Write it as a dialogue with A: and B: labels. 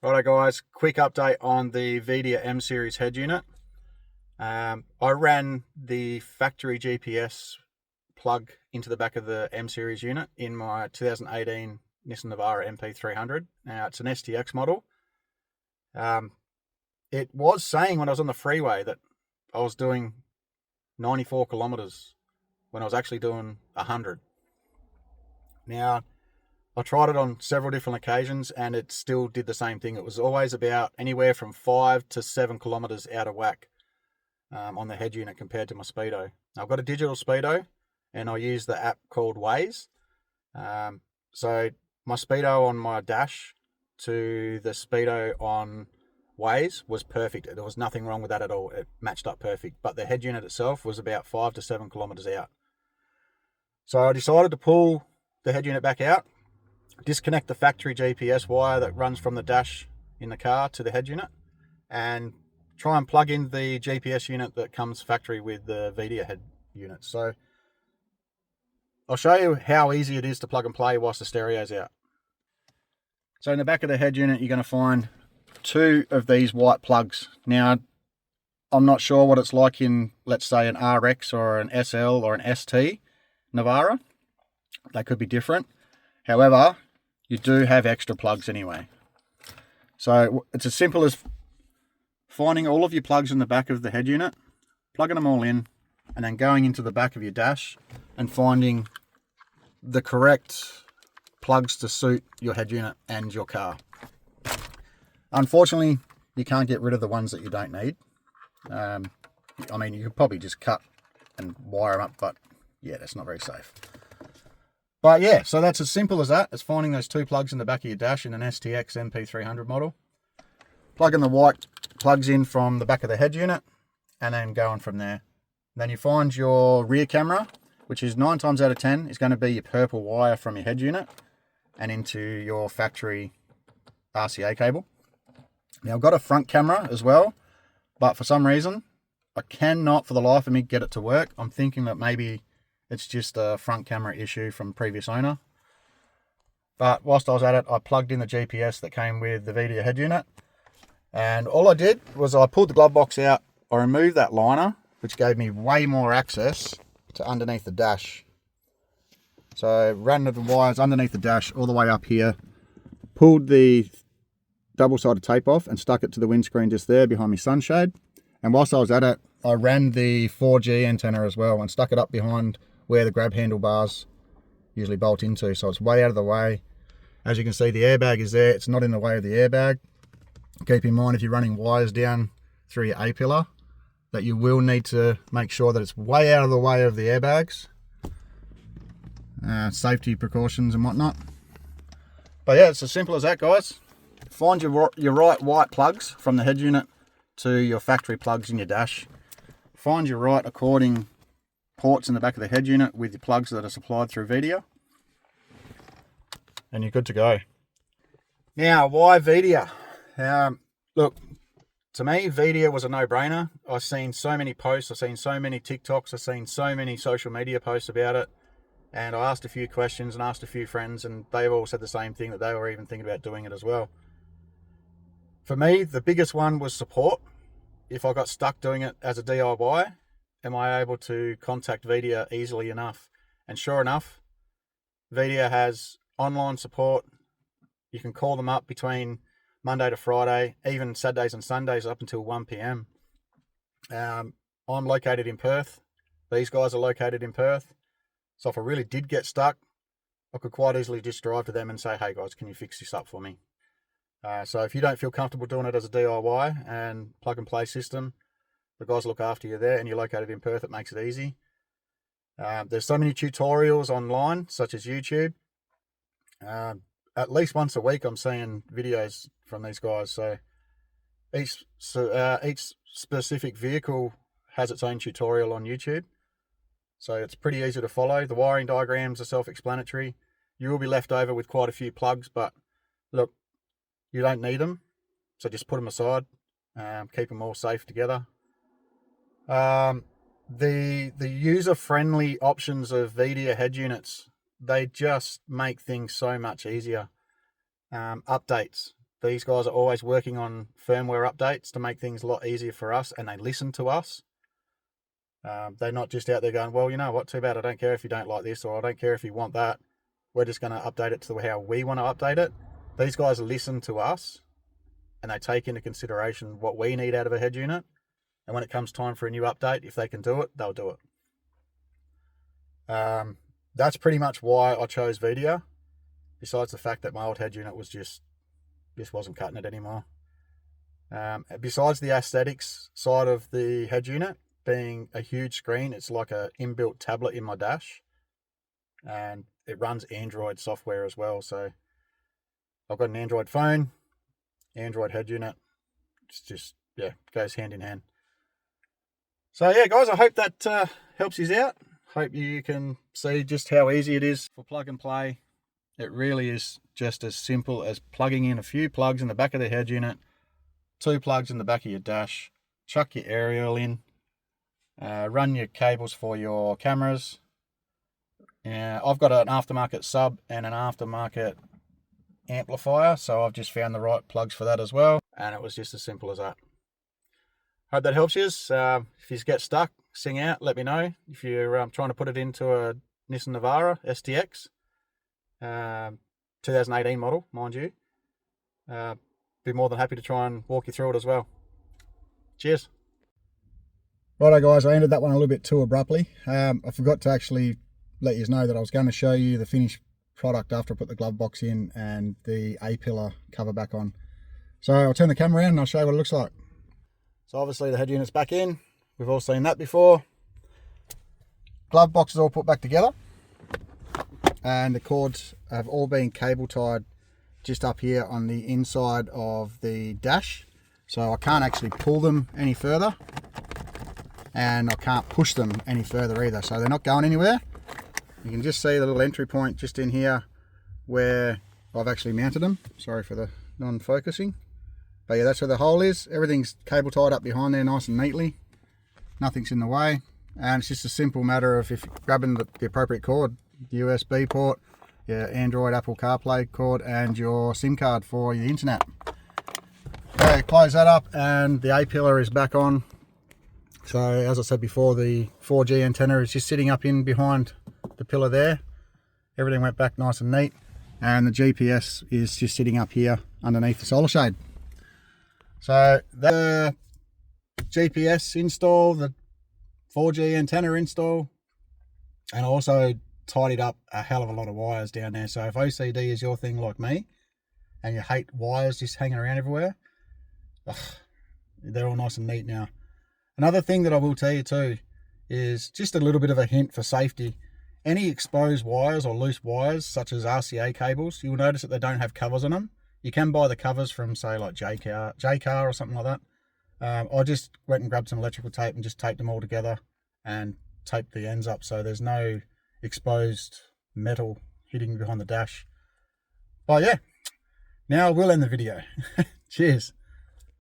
A: Righto guys, quick update on the VIDIA M series head unit. I ran the factory GPS plug into the back of the M series unit in my 2018 Nissan Navara NP300. Now it's an ST-X model. It was saying when I was on the freeway that I was doing 94 kilometers when I was actually doing 100. Now, I tried it on several different occasions and it still did the same thing. It was always about anywhere from 5 to 7 kilometers out of whack on the head unit compared to my speedo. Now, I've got a digital speedo and I use the app called Waze. So my speedo on my dash to the speedo on Waze was perfect. There was nothing wrong with that at all. It matched up perfect. But the head unit itself was about 5 to 7 kilometers out. So I decided to pull the head unit back out, disconnect the factory GPS wire that runs from the dash in the car to the head unit, and try and plug in the GPS unit that comes factory with the VIDIA head unit. So I'll show you how easy it is to plug and play whilst the stereo's out. So in the back of the head unit, you're going to find two of these white plugs. Now, I'm not sure what it's like in, let's say, an RX or an SL or an ST Navara. They could be different. However, you do have extra plugs anyway. So it's as simple as finding all of your plugs in the back of the head unit, plugging them all in, and then going into the back of your dash and finding the correct plugs to suit your head unit and your car. Unfortunately, you can't get rid of the ones that you don't need. I mean, you could probably just cut and wire them up, but yeah, that's not very safe. But yeah, so that's as simple as that. It's finding those two plugs in the back of your dash in an ST-X NP300 model. Plugging the white plugs in from the back of the head unit and then going from there. Then you find your rear camera, which is 9 times out of 10 is going to be your purple wire from your head unit and into your factory RCA cable. Now I've got a front camera as well, but for some reason I cannot for the life of me get it to work. I'm thinking that maybe it's just a front camera issue from previous owner. But whilst I was at it, I plugged in the GPS that came with the VIDIA head unit. And all I did was I pulled the glove box out, I removed that liner, which gave me way more access to underneath the dash. So I ran the wires underneath the dash all the way up here, pulled the double-sided tape off and stuck it to the windscreen just there behind my sunshade. And whilst I was at it, I ran the 4G antenna as well and stuck it up behind where the grab handlebars usually bolt into, so it's way out of the way. As you can see, the airbag is there. It's not in the way of the airbag. Keep in mind, if you're running wires down through your A-pillar, that you will need to make sure that it's way out of the way of the airbags. Safety precautions and whatnot. But yeah, it's as simple as that, guys. Find your right white plugs from the head unit to your factory plugs in your dash. Find your right according ports in the back of the head unit with your plugs that are supplied through VIDIA, and you're good to go. Now, why VIDIA? Look, to me, VIDIA was a no-brainer. I've seen so many posts, I've seen so many TikToks, I've seen so many social media posts about it, and I asked a few questions and asked a few friends, and they've all said the same thing, that they were even thinking about doing it as well. For me, the biggest one was support. If I got stuck doing it as a DIY, am I able to contact VIDIA easily enough? And sure enough, VIDIA has online support. You can call them up between Monday to Friday, even Saturdays and Sundays up until 1 p.m. I'm located in Perth. These guys are located in Perth. So if I really did get stuck, I could quite easily just drive to them and say, hey guys, can you fix this up for me? So if you don't feel comfortable doing it as a DIY and plug and play system, the guys look after you there, and you're located in Perth, it makes it easy. There's so many tutorials online, such as YouTube. At least once a week I'm seeing videos from these guys. So each specific vehicle has its own tutorial on YouTube. So it's pretty easy to follow. The wiring diagrams are self-explanatory. You will be left over with quite a few plugs, but look, you don't need them, so just put them aside. Keep them all safe together. The user-friendly options of VIDIA head units, they just make things so much easier. Updates. These guys are always working on firmware updates to make things a lot easier for us, and they listen to us. They're not just out there going, well, you know what, too bad, I don't care if you don't like this, or I don't care if you want that. We're just going to update it to how we want to update it. These guys listen to us, and they take into consideration what we need out of a head unit. And when it comes time for a new update, if they can do it, they'll do it. That's pretty much why I chose Vidia, besides the fact that my old head unit was just wasn't cutting it anymore. Besides the aesthetics side of the head unit being a huge screen, it's like an inbuilt tablet in my dash, and it runs Android software as well. So I've got an Android phone, Android head unit. It's just, yeah, goes hand in hand. So yeah, guys, I hope that helps you out. Hope you can see just how easy it is for plug and play. It really is just as simple as plugging in a few plugs in the back of the head unit, 2 plugs in the back of your dash, chuck your aerial in, run your cables for your cameras. I've got an aftermarket sub and an aftermarket amplifier, so I've just found the right plugs for that as well, and it was just as simple as that. Hope that helps you. If you get stuck, sing out, let me know. If you're trying to put it into a Nissan Navara ST-X, 2018 model, mind you, be more than happy to try and walk you through it as well. Cheers. Righto guys, I ended that one a little bit too abruptly. I forgot to actually let you know that I was going to show you the finished product after I put the glove box in and the A-pillar cover back on. So I'll turn the camera around and I'll show you what it looks like. So obviously the head unit's back in. We've all seen that before. Glove box is all put back together, and the cords have all been cable tied just up here on the inside of the dash. So I can't actually pull them any further, and I can't push them any further either. So they're not going anywhere. You can just see the little entry point just in here where I've actually mounted them. Sorry for the non-focusing. But yeah, that's where the hole is. Everything's cable tied up behind there nice and neatly. Nothing's in the way. And it's just a simple matter of if you're grabbing the appropriate cord, the USB port, your Android Apple CarPlay cord, and your SIM card for your internet. Okay, close that up and the A-pillar is back on. So as I said before, the 4G antenna is just sitting up in behind the pillar there. Everything went back nice and neat. And the GPS is just sitting up here underneath the solar shade. So the GPS install, the 4G antenna install, and also tidied up a hell of a lot of wires down there. So if OCD is your thing like me, and you hate wires just hanging around everywhere, they're all nice and neat now. Another thing that I will tell you too is just a little bit of a hint for safety. Any exposed wires or loose wires, such as RCA cables, you'll notice that they don't have covers on them. You can buy the covers from, say, like J-Car or something like that. I just went and grabbed some electrical tape and just taped them all together and taped the ends up so there's no exposed metal hitting behind the dash. But yeah, now we'll end the video. Cheers.